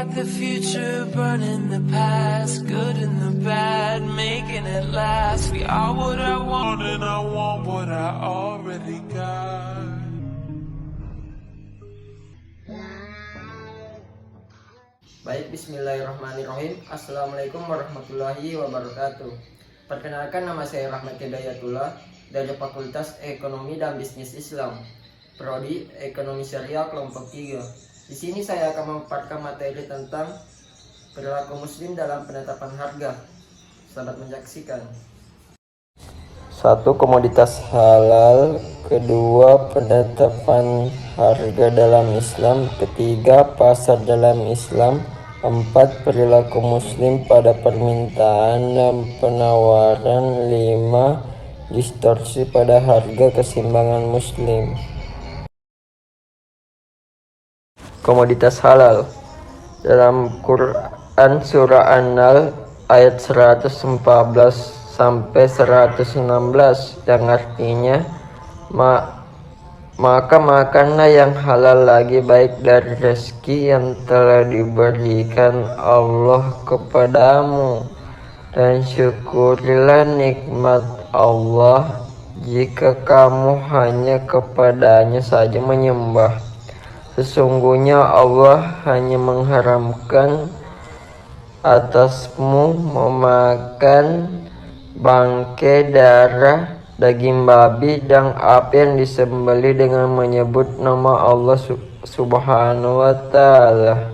at the future, burning the past, good and the bad, making it last. We are what I want and I want what I already got. Baik, bismillahirrahmanirrahim. Assalamualaikum warahmatullahi wabarakatuh. Perkenalkan, nama saya Rahmat Hidayatullah dari Fakultas Ekonomi dan Bisnis Islam, Prodi Ekonomi Syariah kelompok 3. Di sini saya akan memaparkan materi tentang perilaku muslim dalam penetapan harga. Selamat menyaksikan. 1. Komoditas halal. 2. Penetapan harga dalam Islam. 3. Pasar dalam Islam. 4. Perilaku muslim pada permintaan dan penawaran. 5. Distorsi pada harga, keseimbangan muslim. Komoditas halal. Dalam Quran surah An-Nahl ayat 114 sampai 116 yang artinya maka makanlah yang halal lagi, baik dari rezeki yang telah diberikan Allah kepadamu, dan syukurilah nikmat Allah jika kamu hanya kepadanya saja menyembah. Sesungguhnya Allah hanya mengharamkan atasmu memakan bangkai, darah, daging babi, dan apa yang disembelih dengan menyebut nama Allah Subhanahu wa Ta'ala.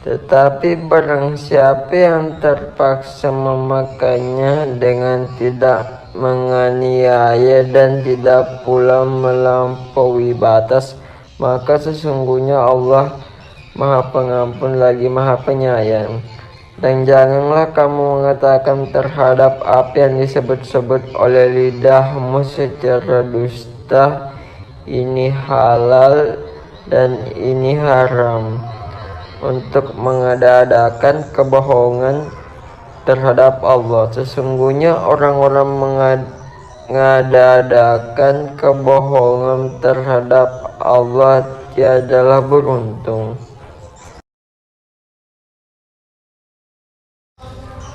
Tetapi barang siapa yang terpaksa memakannya dengan tidak menganiaya dan tidak pula melampaui batas, maka sesungguhnya Allah Maha Pengampun lagi Maha Penyayang. Dan janganlah kamu mengatakan terhadap apa yang disebut-sebut oleh lidahmu secara dusta, ini halal dan ini haram, untuk mengada-adakan kebohongan terhadap Allah. Sesungguhnya orang-orang mengada-adakan kebohongan terhadap Allah tiadalah beruntung.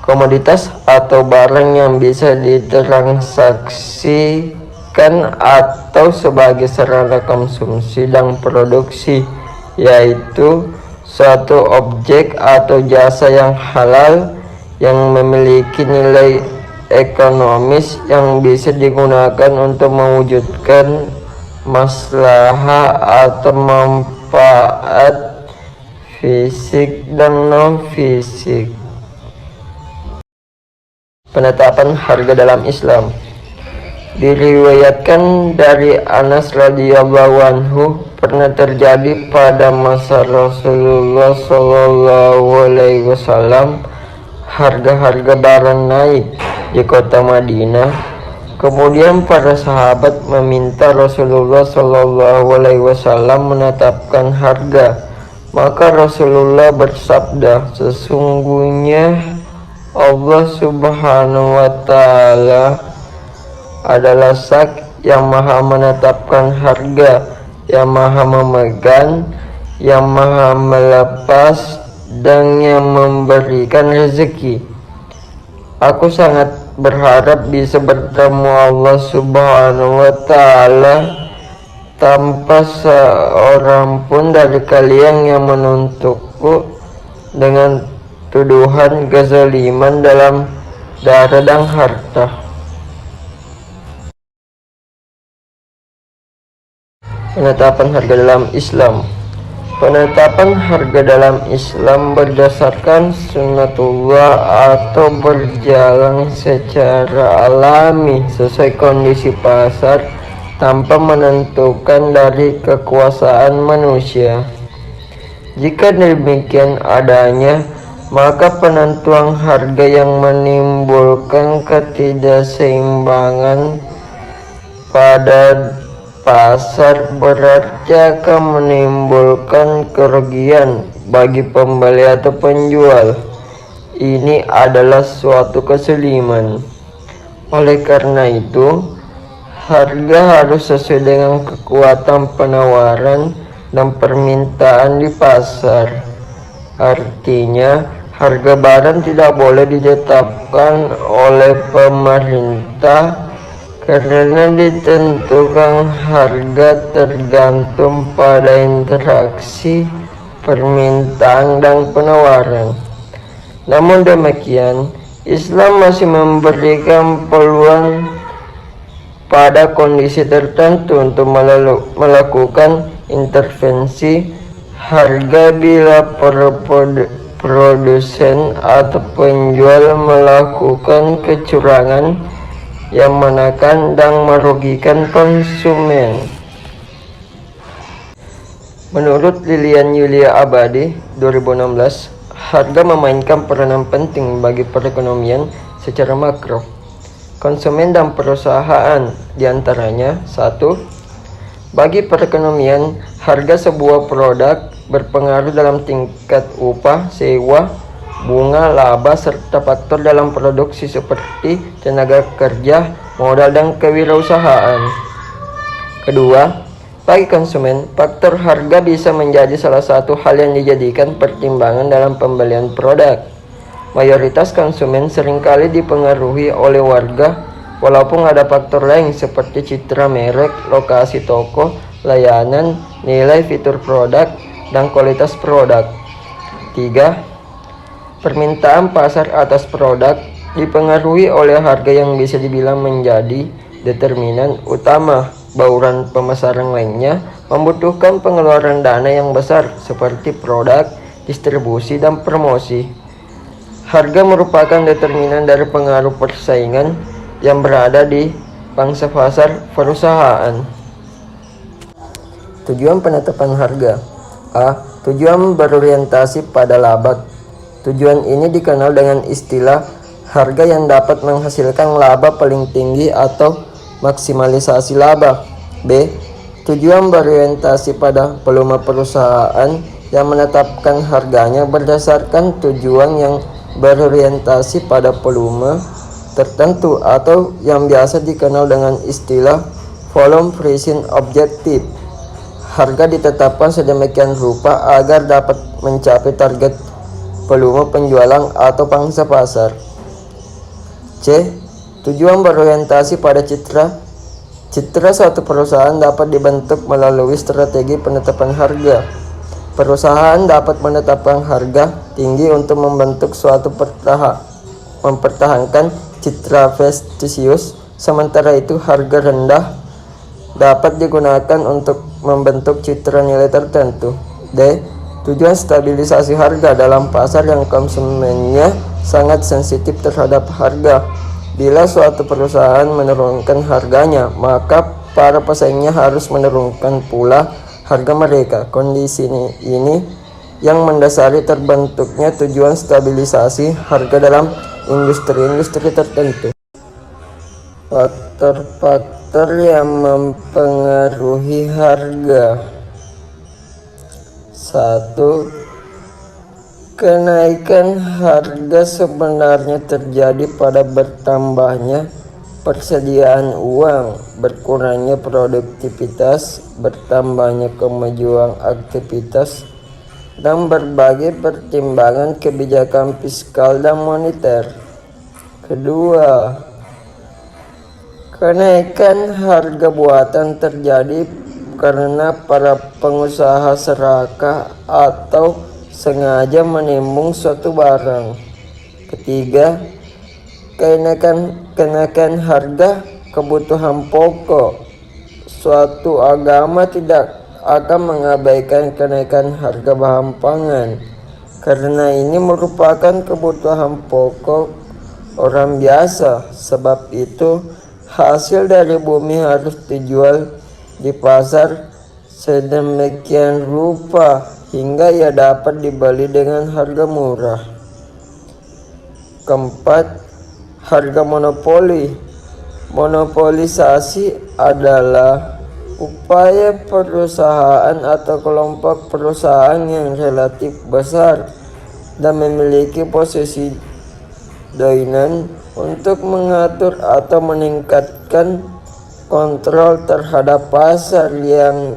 Komoditas atau barang yang bisa ditransaksikan atau sebagai sarana konsumsi dan produksi, yaitu suatu objek atau jasa yang halal yang memiliki nilai ekonomis yang bisa digunakan untuk mewujudkan maslahah atau manfaat fisik dan non-fisik. Penetapan harga dalam Islam. Diriwayatkan dari Anas radhiyallahu anhu, pernah terjadi pada masa Rasulullah SAW harga-harga barang naik di kota Madinah. Kemudian para sahabat meminta Rasulullah SAW menetapkan harga. Maka Rasulullah bersabda, sesungguhnya Allah Subhanahu wa Ta'ala adalah Zat yang Maha menetapkan harga, yang Maha memegang, yang Maha melepas, dan yang memberikan rezeki. Aku sangat berharap bisa bertemu Allah Subhanahu wa Ta'ala tanpa seorang pun dari kalian yang menuntutku dengan tuduhan kezaliman dalam darah dan harta. Penetapan harga dalam Islam. Penetapan harga dalam Islam berdasarkan sunnatullah atau berjalan secara alami sesuai kondisi pasar tanpa menentukan dari kekuasaan manusia. Jika demikian adanya, maka penentuan harga yang menimbulkan ketidakseimbangan pada pasar berarti akan menimbulkan kerugian bagi pembeli atau penjual. Ini adalah suatu kezaliman. Oleh karena itu, harga harus sesuai dengan kekuatan penawaran dan permintaan di pasar. Artinya, harga barang tidak boleh ditetapkan oleh pemerintah karena ditentukan harga tergantung pada interaksi permintaan dan penawaran. Namun demikian, Islam masih memberikan peluang pada kondisi tertentu untuk melakukan intervensi harga bila produsen atau penjual melakukan kecurangan yang menekan dan merugikan konsumen. Menurut Lilian Yulia Abadi 2016, harga memainkan peranan penting bagi perekonomian secara makro, konsumen dan perusahaan, diantaranya 1. Bagi perekonomian, harga sebuah produk berpengaruh dalam tingkat upah, sewa, bunga, laba, serta faktor dalam produksi seperti tenaga kerja, modal, dan kewirausahaan. Kedua, bagi konsumen, faktor harga bisa menjadi salah satu hal yang dijadikan pertimbangan dalam pembelian produk. Mayoritas konsumen seringkali dipengaruhi oleh warga, walaupun ada faktor lain seperti citra merek, lokasi toko, layanan, nilai fitur produk, dan kualitas produk. 3. Permintaan pasar atas produk dipengaruhi oleh harga yang bisa dibilang menjadi determinan utama. Bauran pemasaran lainnya membutuhkan pengeluaran dana yang besar seperti produk, distribusi, dan promosi. Harga merupakan determinan dari pengaruh persaingan yang berada di pangsa pasar perusahaan. Tujuan penetapan harga. A. Tujuan berorientasi pada laba. Tujuan ini dikenal dengan istilah harga yang dapat menghasilkan laba paling tinggi atau maksimalisasi laba. B. Tujuan berorientasi pada volume perusahaan yang menetapkan harganya berdasarkan tujuan yang berorientasi pada volume tertentu atau yang biasa dikenal dengan istilah volume pricing objective. Harga ditetapkan sedemikian rupa agar dapat mencapai target volume penjualan atau pangsa pasar. C. Tujuan berorientasi pada citra. Citra suatu perusahaan dapat dibentuk melalui strategi penetapan harga. Perusahaan dapat menetapkan harga tinggi untuk membentuk suatu mempertahankan citra prestisius, sementara itu harga rendah dapat digunakan untuk membentuk citra nilai tertentu. D. Tujuan stabilisasi harga dalam pasar yang konsumennya sangat sensitif terhadap harga. Bila suatu perusahaan menurunkan harganya, maka para pesaingnya harus menurunkan pula harga mereka. Kondisi ini yang mendasari terbentuknya tujuan stabilisasi harga dalam industri-industri tertentu. Faktor-faktor yang mempengaruhi harga. 1. Kenaikan harga sebenarnya terjadi pada bertambahnya persediaan uang, berkurangnya produktivitas, bertambahnya kemajuan aktivitas, dan berbagai pertimbangan kebijakan fiskal dan moneter. Kedua, kenaikan harga buatan terjadi karena para pengusaha serakah atau sengaja menimbun suatu barang. Ketiga, kenaikan harga kebutuhan pokok. Suatu agama tidak akan mengabaikan kenaikan harga bahan pangan, karena ini merupakan kebutuhan pokok orang biasa. Sebab itu, hasil dari bumi harus dijual di pasar sedemikian rupa hingga ia dapat dibeli dengan harga murah. Keempat, harga monopoli. Monopolisasi adalah upaya perusahaan atau kelompok perusahaan yang relatif besar dan memiliki posisi dominan untuk mengatur atau meningkatkan kontrol terhadap pasar yang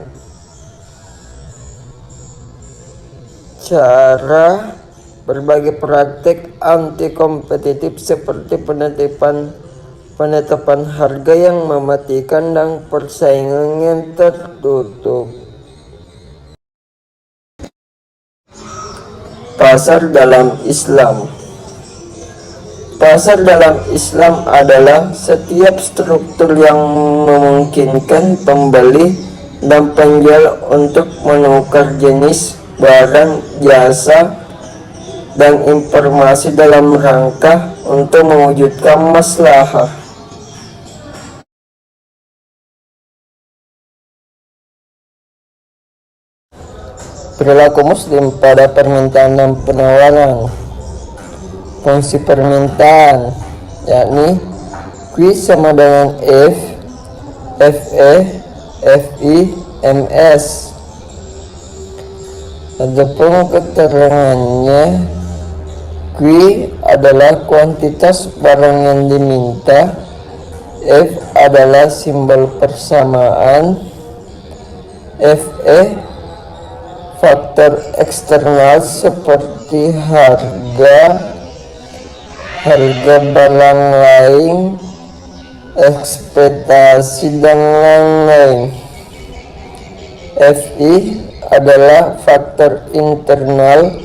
cara berbagai praktik anti kompetitif seperti penetapan harga yang mematikan dan persaingan yang tertutup. Pasar dalam Islam. Pasar dalam Islam adalah setiap struktur yang memungkinkan pembeli dan penjual untuk menukar jenis barang, jasa, dan informasi dalam rangka untuk mewujudkan maslahah. Perilaku Muslim pada permintaan dan penawaran. Fungsi permintaan yakni Q sama dengan F, FE, FI, MS. Adapun keterangannya, Q adalah kuantitas barang yang diminta, F adalah simbol persamaan, FE faktor eksternal seperti harga barang lain, ekspektasi dan lain-lain. FI adalah faktor internal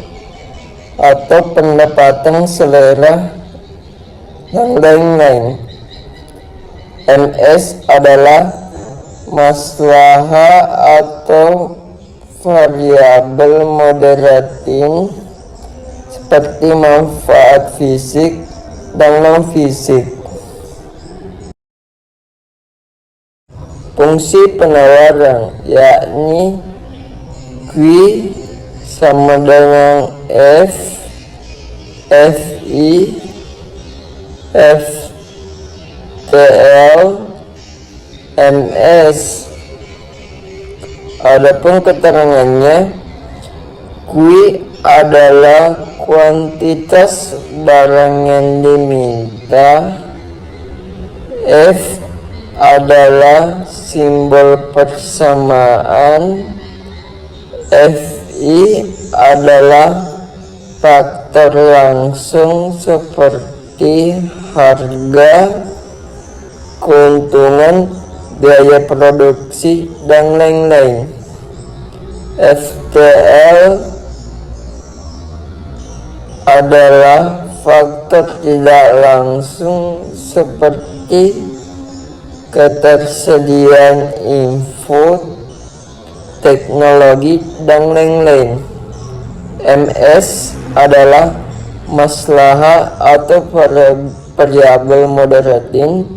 atau pendapatan, selera, dan lain-lain. MS adalah maslaha atau variabel moderating seperti manfaat fisik dan non-fisik. Fungsi penawaran yakni Q sama dengan F, FI, FTL, MS. Adapun keterangannya, Q adalah kuantitas barang yang diminta, F adalah simbol persamaan, FI adalah faktor langsung seperti harga, keuntungan, biaya produksi, dan lain-lain. FTL adalah faktor tidak langsung seperti ketersediaan input, teknologi, dan lain-lain. MS adalah maslahah atau variabel moderating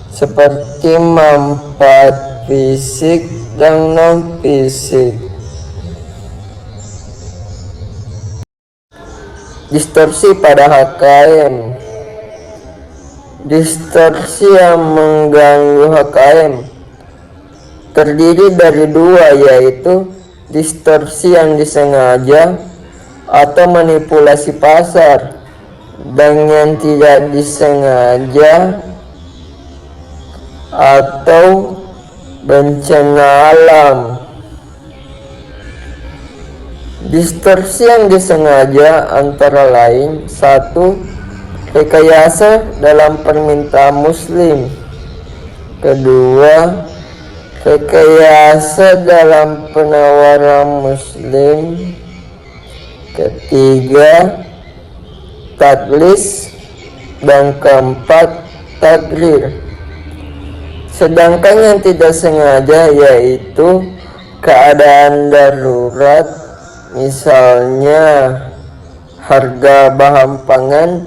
seperti manfaat fisik dan non-fisik. Distorsi pada HKM. Distorsi yang mengganggu HKM terdiri dari dua, yaitu distorsi yang disengaja atau manipulasi pasar, dan yang tidak disengaja atau bencana alam. Distorsi yang disengaja antara lain: 1. Rekayasa dalam permintaan Muslim. 2. Rekayasa dalam penawaran Muslim. 3. Tadlis. Dan 4. Tagrir. Sedangkan yang tidak sengaja yaitu keadaan darurat, misalnya harga bahan pangan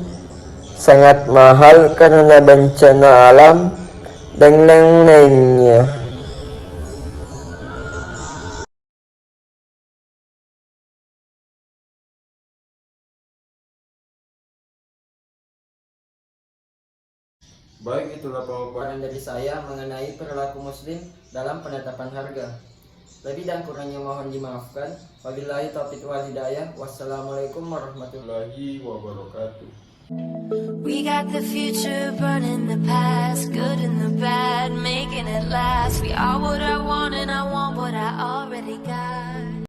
sangat mahal karena bencana alam dan lain-lainnya. Baik, itulah paparan Dari saya mengenai perilaku Muslim dalam penetapan harga. Lebih dan kurangnya mohon dimaafkan. Wabillahi taufiq wal hidayah. Wassalamualaikum warahmatullahi wabarakatuh. We got the future, burning the past, good and the bad, making it last. We are what I want and I want what I already got.